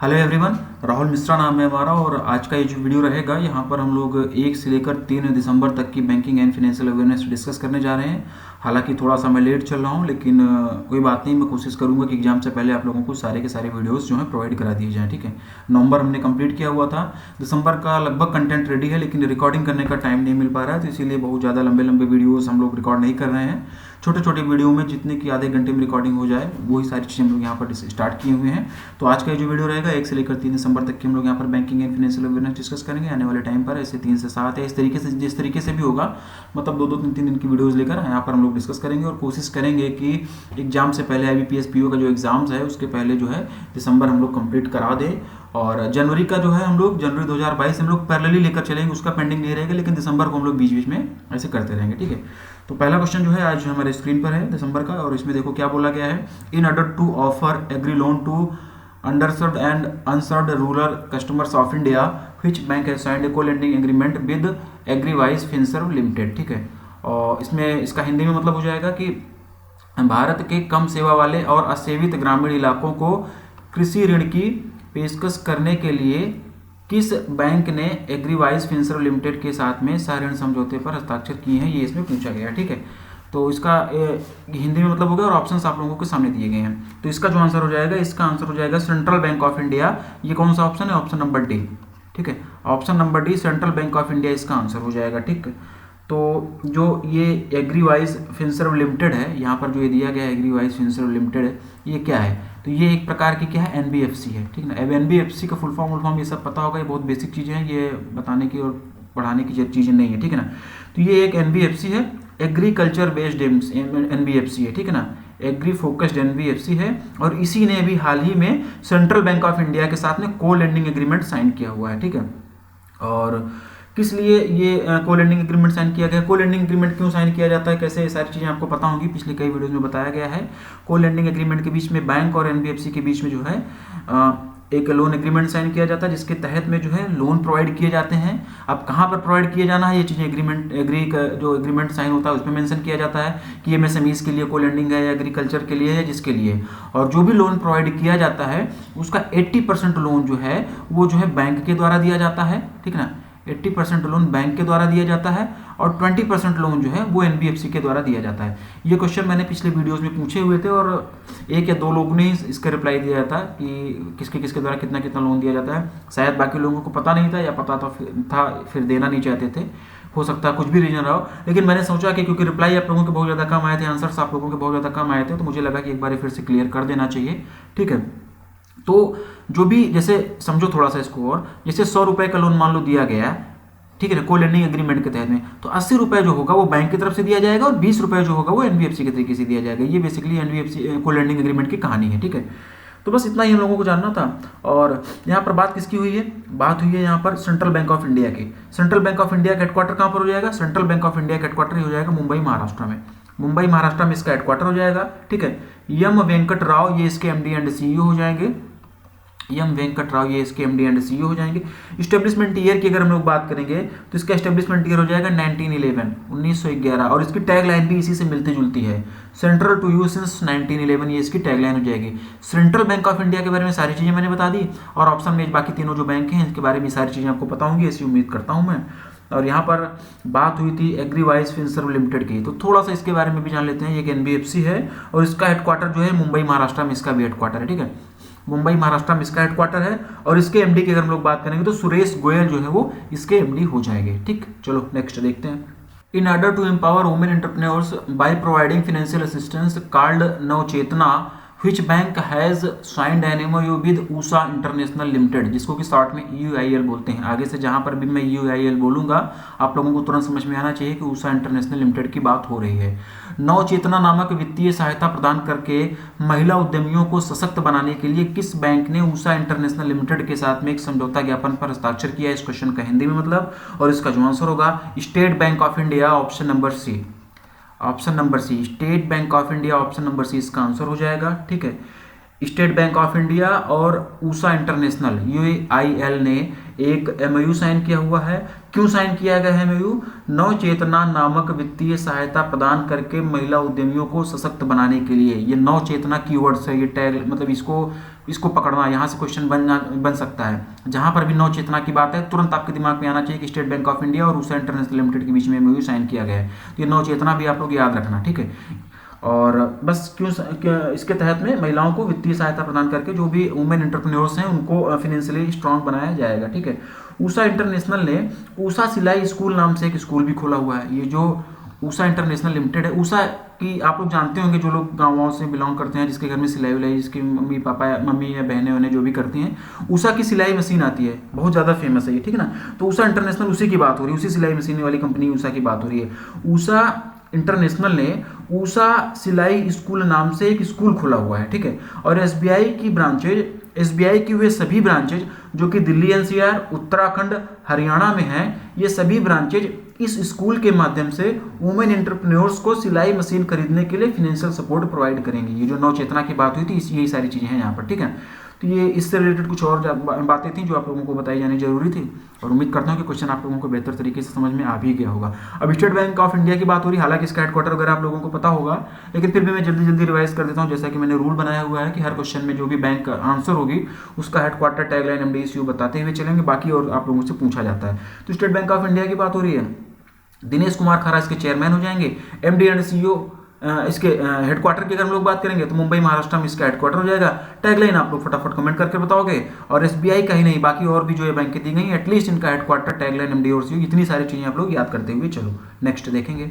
Hello everyone, Rahul Mishra नाम है हमारा। और आज का ये जो वीडियो रहेगा, यहाँ पर हम लोग 1 से लेकर 3 दिसंबर तक की banking and financial awareness discuss करने जा रहे हैं। हालांकि थोड़ा सा मैं लेट चल रहा हूँ, लेकिन कोई बात नहीं, मैं कोशिश करूँगा कि एग्जाम से पहले आप लोगों को सारे के सारे वीडियोस जो हैं प्रोवाइड करा दिए जाएँ। ठीक है, नवंबर हमने कंप्लीट किया हुआ था, दिसंबर का लगभग कंटेंट रेडी है, लेकिन रिकॉर्डिंग करने का टाइम नहीं मिल पा रहा है, तो इसीलिए बहुत ज़्यादा लंबे लंबे वीडियोज़ हम लोग रिकॉर्ड नहीं कर रहे हैं। छोटे छोटे वीडियो में जितने की आधे घंटे में रिकॉर्डिंग हो जाए, वही सारी चीज़ें हम लोग यहाँ पर स्टार्ट किए हुए हैं। तो आज का ये जो वीडियो रहेगा 1 से लेकर 3 दिसंबर तक की हम लोग यहाँ पर banking and financial awareness discuss करेंगे आने वाले टाइम पर। ऐसे 3 से 7 है, इस तरीके से जिस तरीके से भी होगा, मतलब 2-2 3-3 दिन की वीडियोज़ लेकर यहाँ पर हम लोग डिस्कस करेंगे और कोशिश करेंगे कि एग्जाम से पहले IBPS PO का जो एग्जाम्स है उसके पहले जो है दिसंबर हम लोग कंप्लीट करा दें। और जनवरी का जो है हम लोग जनवरी 2022 हम लोग पैरेलली लेकर चलेंगे, उसका पेंडिंग नहीं रहेगा, लेकिन दिसंबर को हम लोग बीच बीच में ऐसे करते रहेंगे। ठीक है, तो पहला क्वेश्चन जो है आज हमारे स्क्रीन पर है दिसंबर का, और इसमें देखो क्या बोला गया है। In order to offer agri loan to underserved and unserved rural customers of India which bank has signed a co-lending agreement with Agriwise Finserv limited. ठीक है, और इसमें इसका हिंदी में मतलब हो जाएगा कि भारत के कम सेवा वाले और असेवित ग्रामीण इलाकों को कृषि ऋण की पेशकश करने के लिए किस बैंक ने एग्रीवाइज फिनसर्व लिमिटेड के साथ में सह ऋण समझौते पर हस्ताक्षर किए हैं, ये इसमें पूछा गया। ठीक है, तो इसका हिंदी में मतलब हो गया और ऑप्शंस आप लोगों के सामने दिए गए हैं। तो इसका जो आंसर हो जाएगा, इसका आंसर हो जाएगा सेंट्रल बैंक ऑफ इंडिया। ये कौन सा ऑप्शन है? Option number D. ठीक है, option number D central bank of India इसका आंसर हो जाएगा। ठीक है, तो जो ये एग्रीवाइज फिनसर्व लिमिटेड है, यहाँ पर जो ये दिया गया है एग्रीवाइज फिनसर्व लिमिटेड है, ये क्या है? तो ये एक प्रकार की क्या है? NBFC है। ठीक है ना, अब NBFC का फुल फॉर्म ये सब पता होगा, ये बहुत बेसिक चीज़ें हैं, ये बताने की और पढ़ाने की चीज़ें नहीं है। ठीक है ना, तो ये एक NBFC है, एग्रीकल्चर बेस्ड NBFC है। ठीक है ना, एग्री फोकस्ड NBFC है, और इसी ने अभी हाल ही में सेंट्रल बैंक ऑफ इंडिया के साथ में को लेंडिंग एग्रीमेंट साइन किया हुआ है। ठीक है, और किस लिए ये को लेंडिंग एग्रीमेंट साइन किया गया? को लेंडिंग एग्रीमेंट क्यों साइन किया जाता है, कैसे, ये सारी चीज़ें आपको पता होंगी, पिछले कई वीडियोस में बताया गया है। को लेंडिंग एग्रीमेंट के बीच में बैंक और NBFC के बीच में जो है एक लोन एग्रीमेंट साइन किया जाता है, जिसके तहत में जो है लोन प्रोवाइड किए जाते हैं। अब कहाँ पर प्रोवाइड किए जाना है, ये चीज़ें एग्री का जो एग्रीमेंट साइन होता है उसमें मेंशन किया जाता है कि MSMEs के लिए को लेंडिंग है या एग्रीकल्चर के लिए है, जिसके लिए। और जो भी लोन प्रोवाइड किया जाता है उसका 80% लोन जो है वो जो है बैंक के द्वारा दिया जाता है। ठीक है ना, 80% लोन बैंक के द्वारा दिया जाता है और 20% लोन जो है वो NBFC के द्वारा दिया जाता है। ये क्वेश्चन मैंने पिछले वीडियोस में पूछे हुए थे, और 1 या 2 लोगों ने ही इसका रिप्लाई दिया था कि किसके किसके द्वारा कितना कितना लोन दिया जाता है। शायद बाकी लोगों को पता नहीं था, या पता था फिर देना नहीं चाहते थे, हो सकता है कुछ भी रीजन रहा हो। लेकिन मैंने सोचा कि क्योंकि रिप्लाई आप लोगों के बहुत ज़्यादा कम आए थे, आंसर्स आप लोगों के बहुत ज़्यादा कम आए थे, तो मुझे लगा कि एक बार फिर से क्लियर कर देना चाहिए। ठीक है, तो जो भी, जैसे समझो थोड़ा सा इसको, और जैसे 100 रुपये का लोन मान लो दिया गया, ठीक है ना, को लेंडिंग एग्रीमेंट के तहत में, तो 80 रुपये जो होगा वो बैंक की तरफ से दिया जाएगा और 20 रुपये जो होगा वो NBFC के तरीके से दिया जाएगा। ये बेसिकली NBFC को लेंडिंग एग्रीमेंट की कहानी है। ठीक है, तो बस इतना ही हम लोगों को जानना था। और यहाँ पर बात किसकी हुई है? बात हुई है यहाँ पर सेंट्रल बैंक ऑफ इंडिया की। सेंट्रल बैंक ऑफ इंडिया का हेडक्वार्टर कहाँ पर हो जाएगा? सेंट्रल बैंक ऑफ इंडिया का हेडक्वार्टर हो जाएगा मुंबई, महाराष्ट्र में। मुंबई, महाराष्ट्र में इसका हेडक्वार्टर हो जाएगा। ठीक है, M वेंकट राव ये इसके MD एंड CEO हो जाएंगे। M वेंकट राव ये इसके MD एंड CEO हो जाएंगे। इस्टेब्लिशमेंट ईयर की अगर हम लोग बात करेंगे तो इसका इस्टेब्लिशमेंट ईयर हो जाएगा 1911 और इसकी टैग लाइन भी इसी से मिलती जुलती है, सेंट्रल टू यू सिंस 1911, ये इसकी टैग लाइन हो जाएगी। सेंट्रल बैंक ऑफ इंडिया के बारे में सारी चीज़ें मैंने बता दी, और ऑप्शन में बाकी तीनों जो बैंक हैं इनके बारे में सारी चीज़ें आपको पता होंगी, ऐसी उम्मीद करता हूँ मैं। और यहाँ पर बात हुई थी एग्रीवाइज फिनसर्व लिमिटेड की, तो थोड़ा सा इसके बारे में भी जान लेते हैं। ये एक NBFC है और इसका हेडक्वार्टर जो है मुंबई, महाराष्ट्र में इसका भी हेडक्वार्टर है। ठीक है, मुंबई, महाराष्ट्र में इसका हेडक्वार्टर है, और इसके MD की अगर हम लोग बात करेंगे तो सुरेश गोयल जो है वो इसके MD हो जाएंगे। ठीक, चलो नेक्स्ट देखते हैं। In order to empower women entrepreneurs by providing financial assistance called Navchetna which bank has signed an MOU with Usha international limited, जिसको कि शॉर्ट में EUIL बोलते हैं। आगे से जहां पर भी मैं EUIL बोलूंगा आप लोगों को तुरंत समझ में आना चाहिए कि ऊषा इंटरनेशनल लिमिटेड की बात हो रही है। नवचेतना नामक वित्तीय सहायता प्रदान करके महिला उद्यमियों को सशक्त बनाने के लिए किस बैंक ने ऊषा इंटरनेशनल लिमिटेड के साथ में एक समझौता ज्ञापन पर हस्ताक्षर किया है? इस क्वेश्चन का हिंदी में मतलब, और इसका जो आंसर होगा State Bank of India, option number C. Option number C, State Bank of India, option number C इसका आंसर हो जाएगा। ठीक है, स्टेट बैंक ऑफ इंडिया और ऊषा इंटरनेशनल UIL ने एक एमओयू साइन किया हुआ है। क्यों साइन किया गया है एमओयू? नवचेतना नामक वित्तीय सहायता प्रदान करके महिला उद्यमियों को सशक्त बनाने के लिए। ये नवचेतना कीवर्ड्स है, ये टैग मतलब इसको पकड़ना, यहाँ से क्वेश्चन बन सकता है। जहाँ पर भी नवचेतना की बात है तुरंत आपके दिमाग में आना चाहिए कि स्टेट बैंक ऑफ इंडिया और उषा इंटरनेशनल लिमिटेड के बीच में एमओयू साइन किया गया है। तो ये नवचेतना भी आप लोग याद रखना, ठीक है। और बस इसके तहत में महिलाओं को वित्तीय सहायता प्रदान करके जो भी वुमेन एंटरप्रेन्योर्स हैं उनको फाइनेंशियली स्ट्रांग बनाया जाएगा, ठीक है। उषा इंटरनेशनल ने उषा सिलाई स्कूल नाम से एक स्कूल भी खोला हुआ है। ये जो उषा इंटरनेशनल लिमिटेड है, उषा की आप लोग जानते होंगे, जो लोग गाँव से बिलोंग करते हैं, जिसके घर में सिलाई उलाई, जिसकी मम्मी या बहनें वहनें जो भी करती हैं, उषा की सिलाई मशीन आती है, बहुत ज़्यादा फेमस है ये, ठीक है ना। तो उषा इंटरनेशनल उसी की बात हो रही है, उसी सिलाई मशीन वाली कंपनी उषा की बात हो रही है। उषा इंटरनेशनल ने उषा सिलाई स्कूल नाम से एक स्कूल खोला हुआ है, ठीक है। और एसबीआई की वे सभी ब्रांचेज जो कि दिल्ली एनसीआर, उत्तराखंड, हरियाणा में हैं, ये सभी ब्रांचेज इस स्कूल के माध्यम से वुमेन एंटरप्रेन्योर्स को सिलाई मशीन खरीदने के लिए फाइनेंशियल सपोर्ट प्रोवाइड करेंगी। ये जो नवचेतना की बात हुई थी, यही सारी चीज़ें हैं यहाँ पर, ठीक है। तो ये इससे रिलेटेड कुछ और बातें थी जो आप लोगों को बताई जानी जरूरी थी, और उम्मीद करता हूँ कि क्वेश्चन आप लोगों को बेहतर तरीके से समझ में आ भी गया होगा। अब स्टेट बैंक ऑफ इंडिया की बात हो रही, हालांकि इसका हेडक्वार्टर वगैरह आप लोगों को पता होगा, लेकिन फिर भी मैं जल्दी रिवाइज कर देता हूँ। जैसा कि मैंने रूल बनाया हुआ है कि हर क्वेश्चन में जो भी बैंक आंसर होगी उसका हेडक्वार्टर, टैगलाइन, एमडीएसयू बताते हुए चलेंगे, बाकी और आप लोगों से पूछा जाता है। तो स्टेट बैंक ऑफ इंडिया की बात हो रही है, दिनेश कुमार खरा इसके चेयरमैन हो जाएंगे। एमडी एंड सीईओ इसके हेडक्वार्टर की अगर हम लोग बात करेंगे तो मुंबई महाराष्ट्र में इसका हेडक्वार्टर हो जाएगा। टैगलाइन आप लोग फटाफट कमेंट करके बताओगे। और एसबीआई का ही नहीं, बाकी और भी जो ये बैंकें दी गई एटलीस्ट इनका हेडक्वार्टर, टैगलाइन, एमडी और सीईओ, इतनी सारी चीजें आप लोग याद करते हुए चलो नेक्स्ट देखेंगे।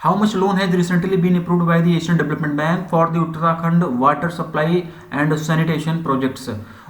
How much loan has recently been approved by the Asian Development Bank for the Uttarakhand water supply and sanitation projects.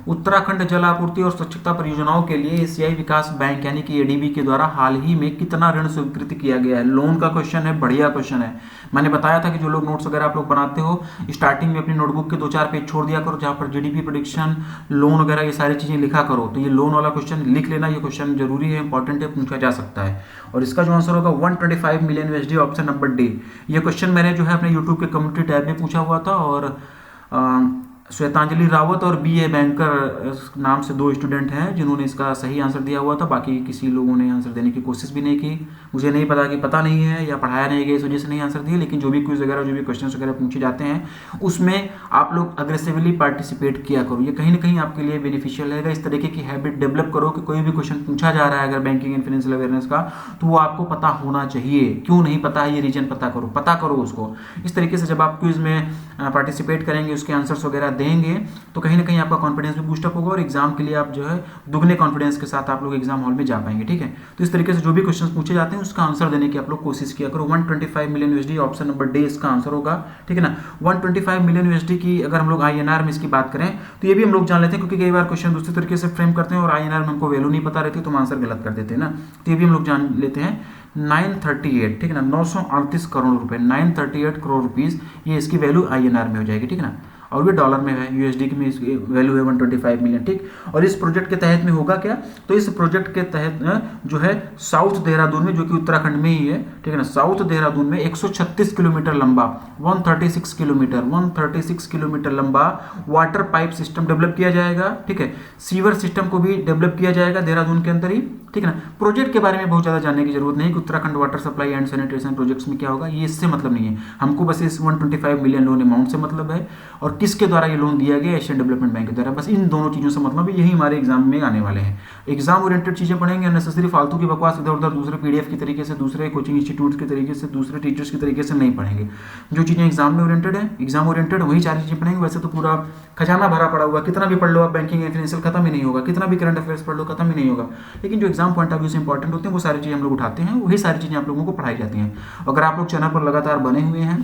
Uttarakhand जल आपूर्ति और स्वच्छता परियोजनाओं के लिए एशियाई विकास बैंक यानी कि एडीबी के द्वारा हाल ही में कितना ऋण स्वीकृत किया गया है? लोन का क्वेश्चन है, बढ़िया क्वेश्चन है। मैंने बताया था कि जो लोग नोट्स वगैरह आप लोग बनाते हो, स्टार्टिंग में अपनी नोटबुक के 2-4 पेज छोड़ दिया करो जहां पर जीडीपी प्रेडिक्शन, लोन वगैरह ये सारी चीजें लिखा करो। तो ये लोन वाला क्वेश्चन लिख लेना, ये क्वेश्चन जरूरी है, इंपॉर्टेंट है, पूछा जा सकता है। और इसका जो आंसर होगा 125 million USD, option number D. ये क्वेश्चन मैंने जो है अपने यूट्यूब के कम्युनिटी टैब में पूछा हुआ था, और श्वेतांजलि रावत और बीए बैंकर नाम से 2 स्टूडेंट हैं जिन्होंने इसका सही आंसर दिया हुआ था। बाकी किसी लोगों ने आंसर देने की कोशिश भी नहीं की। मुझे नहीं पता कि पता नहीं है या पढ़ाया नहीं गया, इस वजह से नहीं आंसर दिए। लेकिन जो भी क्विज वगैरह, जो भी क्वेश्चन वगैरह पूछे जाते हैं उसमें आप लोग अग्रेसिवली पार्टिसिपेट किया करो। ये कहीं ना कहीं आपके लिए बेनिफिशियल रहेगा। इस तरीके की हैबिट डेवलप करो कि कोई भी क्वेश्चन पूछा जा रहा है अगर बैंकिंग एंड फाइनेंशियल अवेयरनेस का, तो वो आपको पता होना चाहिए। क्यों नहीं पता है ये रीजन पता करो उसको। इस तरीके से जब आप क्विज में पार्टिसिपेट करेंगे, उसके आंसर्स वगैरह देंगे, तो कहीं ना कहीं आपका कॉन्फिडेंस भी बूस्टअप होगा और एग्जाम के लिए आप जो है दुगने कॉन्फिडेंस के साथ आप लोग एग्जाम हॉल में जा पाएंगे, ठीक है। तो इस तरीके से जो भी क्वेश्चंस पूछे जाते हैं उसका आंसर देने की आप लोग कोशिश किया करो। 125 million USD, option number D इसका आंसर होगा, ठीक है ना। 125 मिलियन यूएसडी की अगर हम लोग आईएनआर में इसकी बात करें तो ये भी हम लोग जान लेते हैं, क्योंकि कई बार क्वेश्चन दूसरे तरीके से फ्रेम करते हैं और आईएनआर में हमको वैल्यू नहीं पता रहती तो हम आंसर गलत कर देते हैं ना। तो ये भी हम लोग जान लेते हैं। 938, ठीक है ना, 938 करोड़ रुपए, 938 करोड़ रुपीज, ये इसकी वैल्यू आईएनआर में हो जाएगी, ठीक है ना। और ये डॉलर में है, यूएसडी की में इसकी वैल्यू है 125 मिलियन, ठीक। और इस प्रोजेक्ट के तहत में होगा क्या, तो इस प्रोजेक्ट के तहत जो है साउथ देहरादून में, जो कि उत्तराखंड में ही है, ठीक है ना, साउथ देहरादून में 136 किलोमीटर लंबा, 136 किलोमीटर लंबा वाटर पाइप सिस्टम डेवलप किया जाएगा, ठीक है। सीवर सिस्टम को भी डेवलप किया जाएगा देहरादून के अंदर ही, ठीक है ना। प्रोजेक्ट के बारे में बहुत ज़्यादा जानने की जरूरत नहीं कि Uttarakhand water supply and sanitation projects में क्या होगा, ये इससे मतलब नहीं है हमको। बस इस 125 मिलियन लोन अमाउंट से मतलब है और किसके द्वारा ये लोन दिया गया, एशियन डेवलपमेंट बैंक के द्वारा। बस इन दोनों चीज़ों से मतलब है, यही हमारे एग्जाम में आने वाले हैं। एग्जाम ओरिएंटेड चीज़ें पढ़ेंगे, अननेसेसरी फालतू की बकवास इधर उधर दूसरे पीडीएफ की तरीके से, दूसरे कोचिंग इंस्टीट्यूट के तरीके से, दूसरे टीचर्स की तरीके से नहीं पढ़ेंगे। जो चीज़ें एग्जाम में ओरिएंटेड है, एग्जाम ओरिएंटेड वही सारी चीज़ें पढ़ेंगे। वैसे तो पूरा खजाना भरा पड़ा हुआ, कितना भी पढ़ लो आप बैंकिंग एंड फाइनेंशियल खत्म ही नहीं होगा, कितना भी करंट अफेयर्स पढ़ लो खत्म ही नहीं होगा। लेकिन जो एग्जाम पॉइंट ऑफ व्यू से इंपॉर्टेंट होते हैं वो सारी चीज़ें हम लोग उठाते हैं, वही सारी चीज़ें आप लोगों को पढ़ाई जाती हैं। अगर आप लोग चैनल पर लगातार बने हुए हैं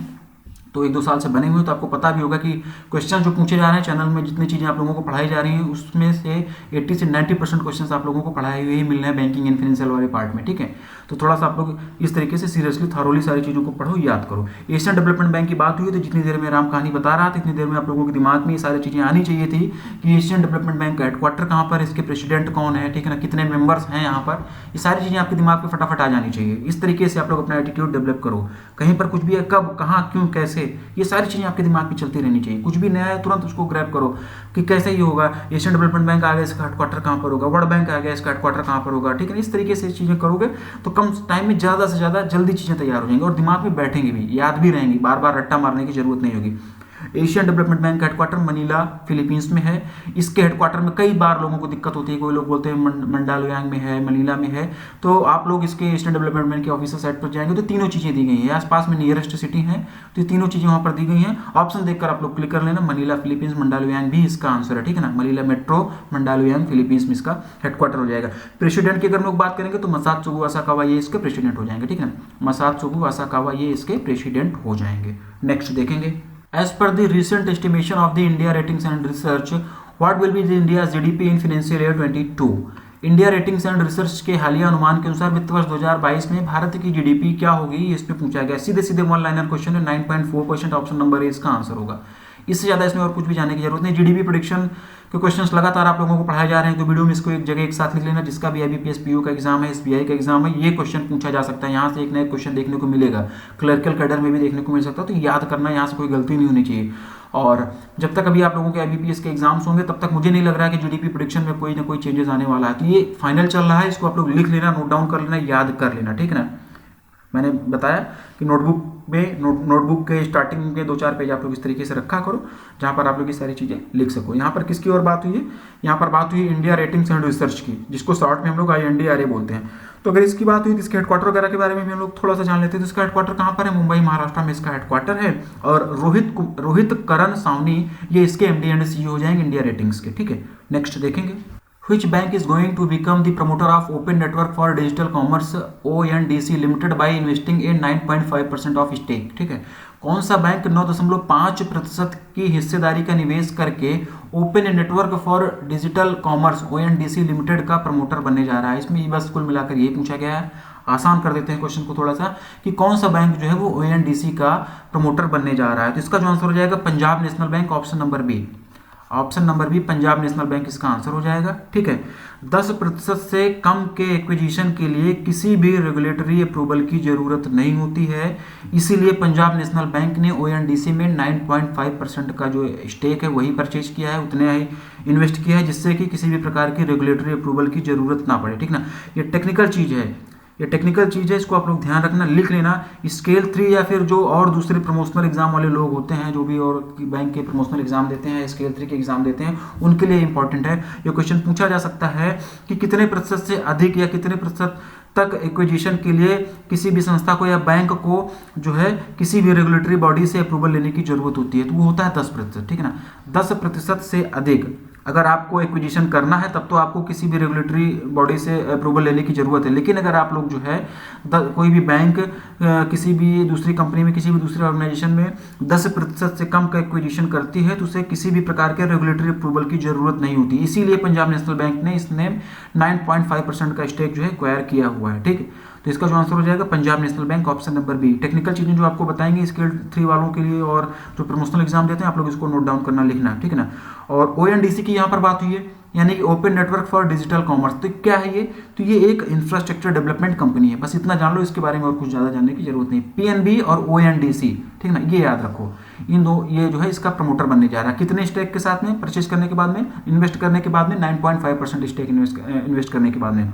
तो 1-2 साल से बने हुए तो आपको पता भी होगा कि क्वेश्चन जो पूछे जा रहे हैं चैनल में, जितनी चीज़ें आप लोगों को पढ़ाई जा रही हैं उसमें से 80 से 90% क्वेश्चन आप लोगों को पढ़ाए हुए ही मिल रहे हैं बैंकिंग एंड फाइनेंशियल वाले पार्ट में, ठीक है। तो थोड़ा सा आप लोग इस तरीके से सीरियसली थॉरोली सारी चीज़ों को पढ़ो, याद करो। एशियन डेवलपमेंट बैंक की बात हुई तो जितनी देर में राम कहानी बता रहा था इतनी देर में आप लोगों के दिमाग में ये सारी चीज़ें आनी चाहिए थी कि एशियन डेवलपमेंट बैंक का हेडक्वार्टर कहाँ पर, इसके प्रेसिडेंट कौन है, ठीक है ना, कितने मेंबर्स हैं यहाँ पर, ये सारी चीज़ें आपके दिमाग में फटाफट आ जानी चाहिए। इस तरीके से आप लोग अपना एटीट्यूड डेवलप करो। कहीं पर कुछ भी है, कब, कहाँ, क्यों, कैसे, कैसे, ये सारी चीज़ें आपके दिमाग में चलती रहनी चाहिए। कुछ भी नया है तुरंत उसको ग्रैब करो कि कैसे ये होगा, एशियन डेवलपमेंट बैंक आ गया, इसका हेडक्वार्टर कहाँ पर होगा, वर्ल्ड बैंक आ गया, इसका हेडक्वार्टर कहाँ पर होगा, ठीक है। इस तरीके से चीज़ें करोगे तो कम टाइम में ज़्यादा से ज़्यादा जल्दी चीज़ें तैयार हो जाएंगी और दिमाग में बैठेंगी भी, याद भी रहेंगी, बार बार रट्टा मारने की जरूरत नहीं होगी। एशियन डेवलपमेंट बैंक का हेडक्वार्टर मनीला फिलीपींस में है। इसके हेडक्वार्टर में कई बार लोगों को दिक्कत होती है, कोई लोग बोलते हैं मंडालयांग में है, मनीला में है, तो आप लोग इसके एशियन डेवलपमेंट बैंक के ऑफिसर साइट पर जाएंगे तो तीनों चीज़ें दी गई हैं, आसपास में नियरेस्ट सिटी है, तो ये तीनों चीज़ें वहाँ पर दी गई हैं। ऑप्शन देखकर आप लोग क्लिक कर लेना, मनीला फिलीपींस मंडालयांग भी इसका आंसर है, ठीक है ना। मनीला मेट्रो मंडालयांग फिलीपींस में इसका हेडक्वार्टर हो जाएगा। प्रेसिडेंट की अगर हम लोग बात करेंगे तो मसात्सुगु असाकावा ये इसके प्रेसिडेंट हो जाएंगे, ठीक है ना। मसात्सुगु असाकावा ये इसके प्रेसिडेंट हो जाएंगे। नेक्स्ट देखेंगे, as per the recent estimation of the India Ratings and Research, what will be the India's GDP in financial year 22? India ratings and research के हालिया अनुमान के अनुसार वित्त वर्ष 2022 में भारत की जीडीपी क्या होगी, इस पे पूछा गया। सीधे सीधे वन लाइनर क्वेश्चन है, 9.4% ऑप्शन नंबर ए इसका आंसर होगा। इससे ज़्यादा इसमें और कुछ भी जानने की जरूरत नहीं। जीडीपी प्रेडिक्शन के क्वेश्चंस लगातार आप लोगों को पढ़ाए जा रहे हैं, तो वीडियो में इसको एक जगह एक साथ लिख लेना। जिसका भी आईबीपीएस पीयू का एग्जाम है, एसबीआई का एग्जाम है, ये क्वेश्चन पूछा जा सकता है, यहाँ से एक नया क्वेश्चन देखने को मिलेगा, क्लर्कल कैडर में भी देखने को मिल सकता है, तो याद करना, यहाँ से कोई गलती नहीं होनी चाहिए। और जब तक अभी आप लोगों के आईबीपीएस के एग्जाम्स होंगे तब तक मुझे नहीं लग रहा है कि जीडीपी प्रेडिक्शन में कोई ना कोई चेंजेस आने वाला है। तो ये फाइनल चल रहा है, इसको आप लोग लिख लेना, नोट डाउन कर लेना, याद कर लेना, ठीक है ना। मैंने बताया कि नोटबुक के स्टार्टिंग के 2-4 पेज आप लोग इस तरीके से रखा करो जहाँ पर आप लोग ये सारी चीज़ें लिख सको। यहाँ पर किसकी और बात हुई है, यहाँ पर बात हुई इंडिया रेटिंग्स एंड रिसर्च की, जिसको शॉर्ट में हम लोग INDRA बोलते हैं। तो अगर इसकी बात हुई तो इसके हेडक्वार्टर वगैरह के बारे में भी हम लोग थोड़ा सा जान लेते हैं। तो इसका हेडक्वार्टर कहाँ पर है, मुंबई महाराष्ट्र में इसका हेडक्वार्टर है। और रोहित करण सावनी ये इसके MD एंड CEO हो जाएंगे इंडिया रेटिंग्स के, ठीक है। नेक्स्ट देखेंगे, Which bank is going to become the promoter of Open Network for Digital Commerce ONDC Limited by investing in 9.5% of stake, ठीक है। कौन सा बैंक 9.5% की हिस्सेदारी का निवेश करके open network for digital commerce ONDC limited का प्रमोटर बनने जा रहा है। इसमें बस कुल मिलाकर यही पूछा गया है। आसान कर देते हैं क्वेश्चन को थोड़ा सा, कि कौन सा बैंक जो है वो ONDC का प्रमोटर बनने जा रहा है। तो इसका जो आंसर हो जाएगा Punjab National Bank, option number B. Option number B Punjab National Bank इसका आंसर हो जाएगा, ठीक है। 10% से कम के एक्विजिशन के लिए किसी भी रेगुलेटरी अप्रूवल की जरूरत नहीं होती है, इसीलिए पंजाब नेशनल बैंक ने ONDC में 9.5% का जो स्टेक है वही परचेज किया है, उतने ही इन्वेस्ट किया है, जिससे कि किसी भी प्रकार की रेगुलेटरी अप्रूवल की जरूरत ना पड़े, ठीक ना। ये टेक्निकल चीज़ है, ये टेक्निकल चीज़ है, इसको आप लोग ध्यान रखना, लिख लेना। स्केल 3 या फिर जो और दूसरे प्रमोशनल एग्जाम वाले लोग होते हैं, जो भी और बैंक के प्रमोशनल एग्जाम देते हैं, स्केल 3 के एग्जाम देते हैं, उनके लिए इंपॉर्टेंट है। ये क्वेश्चन पूछा जा सकता है कि कितने प्रतिशत से अधिक या कितने प्रतिशत तक एक्विजिशन के लिए किसी भी संस्था को या बैंक को जो है किसी भी रेगुलेटरी बॉडी से अप्रूवल लेने की जरूरत होती है, तो वो होता है 10%, ठीक है ना। 10% से अधिक अगर आपको एक्विजिशन करना है तब तो आपको किसी भी रेगुलेटरी बॉडी से अप्रूवल लेने की ज़रूरत है। लेकिन अगर आप लोग जो है कोई भी बैंक किसी भी दूसरी कंपनी में, किसी भी दूसरे ऑर्गेनाइजेशन में 10% से कम का एक्विजिशन करती है तो उसे किसी भी प्रकार के रेगुलेटरी अप्रूवल की ज़रूरत नहीं होती। इसीलिए पंजाब नेशनल बैंक ने इसने 9.5% का स्टेक जो है एक्वायर किया हुआ है, ठीक है। तो इसका जो आंसर हो जाएगा Punjab National Bank, option number B. Technical चीज़ें जो आपको बताएंगे स्केल 3 वालों के लिए और जो प्रमोशनल एग्जाम देते हैं, आप लोग इसको नोट डाउन करना, लिखना, ठीक है ना। और ONDC की यहाँ पर बात हुई है, यानी कि open network for digital commerce. तो क्या है ये, तो ये एक इंफ्रास्ट्रक्चर डेवलपमेंट कंपनी है, बस इतना जान लो, इसके बारे में और कुछ ज़्यादा जानने की जरूरत नहीं। PNB और ONDC, ठीक ना, ये याद रखो, इन दो, ये जो है इसका प्रमोटर बनने जा रहा है। कितने स्टेक के साथ में, परचेज करने के बाद में, इन्वेस्ट करने के बाद में, 9.5% स्टेक इन्वेस्ट करने के बाद में।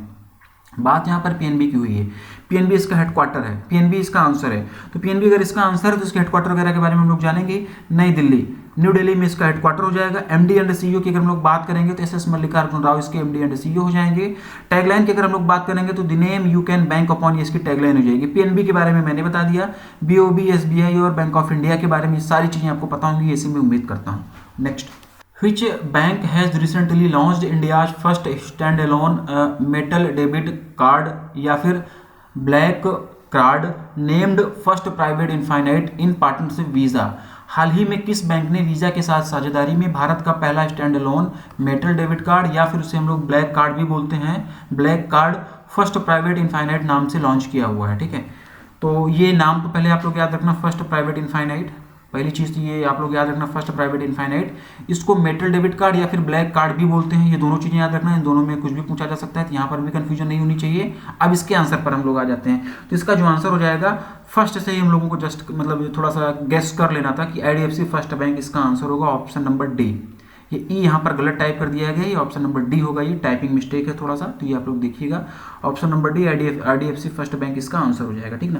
बात यहाँ पर PNB की हुई है, PNB इसका हेडक्वार्टर है, PNB इसका आंसर है। तो PNB अगर इसका आंसर है तो इसके हेडक्वार्टर वगैरह के बारे में हम लोग जानेंगे। नई दिल्ली, न्यू दिल्ली में इसका हेडक्वार्टर हो जाएगा। MD एंड CEO की अगर हम लोग बात करेंगे तो SS मल्लिकार्जुन राव इसके MD एंड CEO हो जाएंगे। टैगलाइन की अगर हम लोग बात करेंगे तो the name you can bank upon, ये इसकी टैगलाइन हो जाएगी। PNB के बारे में मैंने बता दिया, BOB, SBI और बैंक ऑफ इंडिया के बारे में सारी चीज़ें आपको पता होंगी, ऐसी मैं उम्मीद करता हूँ। Next, Which bank has recently launched India's first standalone metal debit card या फिर black card named first private infinite in partnership Visa? हाल ही में किस बैंक ने वीज़ा के साथ साझेदारी में भारत का पहला stand alone metal debit card या फिर उसे हम लोग ब्लैक कार्ड भी बोलते हैं, black card first private infinite नाम से लॉन्च किया हुआ है, ठीक है। तो ये नाम तो पहले आप लोग याद रखना, फर्स्ट प्राइवेट इनफाइनाइट, पहली चीज़ तो ये आप लोग याद रखना, फर्स्ट प्राइवेट इनफाइनाइट। इसको मेटल डेबिट कार्ड या फिर ब्लैक कार्ड भी बोलते हैं, ये दोनों चीज़ें याद रखना, इन दोनों में कुछ भी पूछा जा सकता है, तो यहाँ पर भी कंफ्यूजन नहीं होनी चाहिए। अब इसके आंसर पर हम लोग आ जाते हैं, तो इसका जो आंसर हो जाएगा फर्स्ट से ही हम लोगों को जस्ट मतलब थोड़ा सा गेस कर लेना था कि IDFC फर्स्ट बैंक इसका आंसर होगा ऑप्शन नंबर डी। ये ई यहाँ पर गलत टाइप कर दिया गया है, ये ऑप्शन नंबर डी होगा, ये टाइपिंग मिस्टेक है थोड़ा सा, तो ये आप लोग देखिएगा option number D IDFC first bank इसका आंसर हो जाएगा, ठीक ना।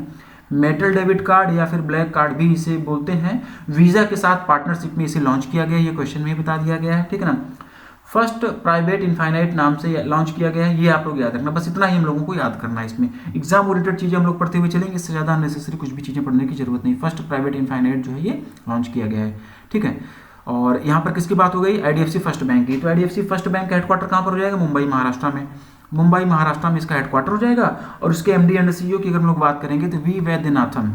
मेटल डेबिट कार्ड या फिर ब्लैक कार्ड भी इसे बोलते हैं, वीजा के साथ पार्टनरशिप में इसे लॉन्च किया गया है, ये क्वेश्चन में बता दिया गया है, ठीक है ना। फर्स्ट प्राइवेट इनफाइनाइट नाम से लॉन्च किया गया है, ये आप लोग याद रखना, बस इतना ही हम लोगों को याद करना है। इसमें एग्जाम ओरिएंटेड चीजें हम लोग पढ़ते हुए चलेंगे, इससे ज्यादा अननेसेसरी कुछ भी चीजें पढ़ने की जरूरत नहीं। फर्स्ट प्राइवेट इनफाइनाइट जो है ये लॉन्च किया गया है, ठीक है। और यहाँ पर किसकी बात हो गई, IDFC फर्स्ट बैंक की। तो IDFC फर्स्ट बैंक का हेडक्वार्टर कहाँ पर हो जाएगा, मुंबई महाराष्ट्र में। मुंबई महाराष्ट्र में इसका हेडक्वार्टर हो जाएगा। और इसके MD एंड CEO की अगर हम लोग बात करेंगे तो वी वैद्यनाथन,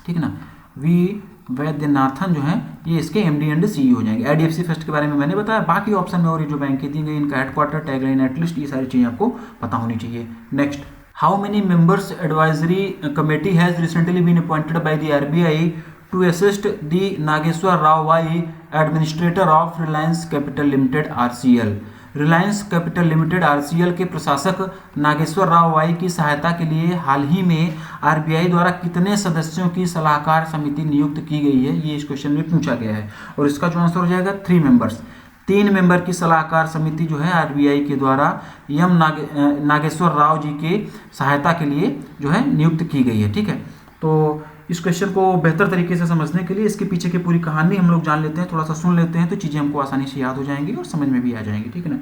ठीक है ना, वी वैद्यनाथन जो है ये इसके MD एंड CEO हो जाएंगे। IDFC फर्स्ट के बारे में मैंने बताया, बाकी ऑप्शन में और ये जो बैंक दी गई इनका हेडक्वार्टर, टैगलाइन, एटलीस्ट ये सारी चीजें आपको पता होनी चाहिए। Next, how many members advisory committee has recently been appointed by the RBI to assist the Nageshwar Rao Vai, administrator of Reliance Capital Limited RCL। Reliance capital limited RCL के प्रशासक Nageshwar Rao Y की सहायता के लिए हाल ही में RBI द्वारा कितने सदस्यों की सलाहकार समिति नियुक्त की गई है, ये इस क्वेश्चन में पूछा गया है। और इसका जो आंसर हो जाएगा 3 मेंबर्स, 3 मेंबर की सलाहकार समिति जो है RBI के द्वारा नागेश्वर राव जी के सहायता के लिए जो है नियुक्त की गई है, ठीक है। तो इस क्वेश्चन को बेहतर तरीके से समझने के लिए इसके पीछे की पूरी कहानी हम लोग जान लेते हैं, थोड़ा सा सुन लेते हैं, तो चीज़ें हमको आसानी से याद हो जाएंगी और समझ में भी आ जाएंगी, ठीक है ना।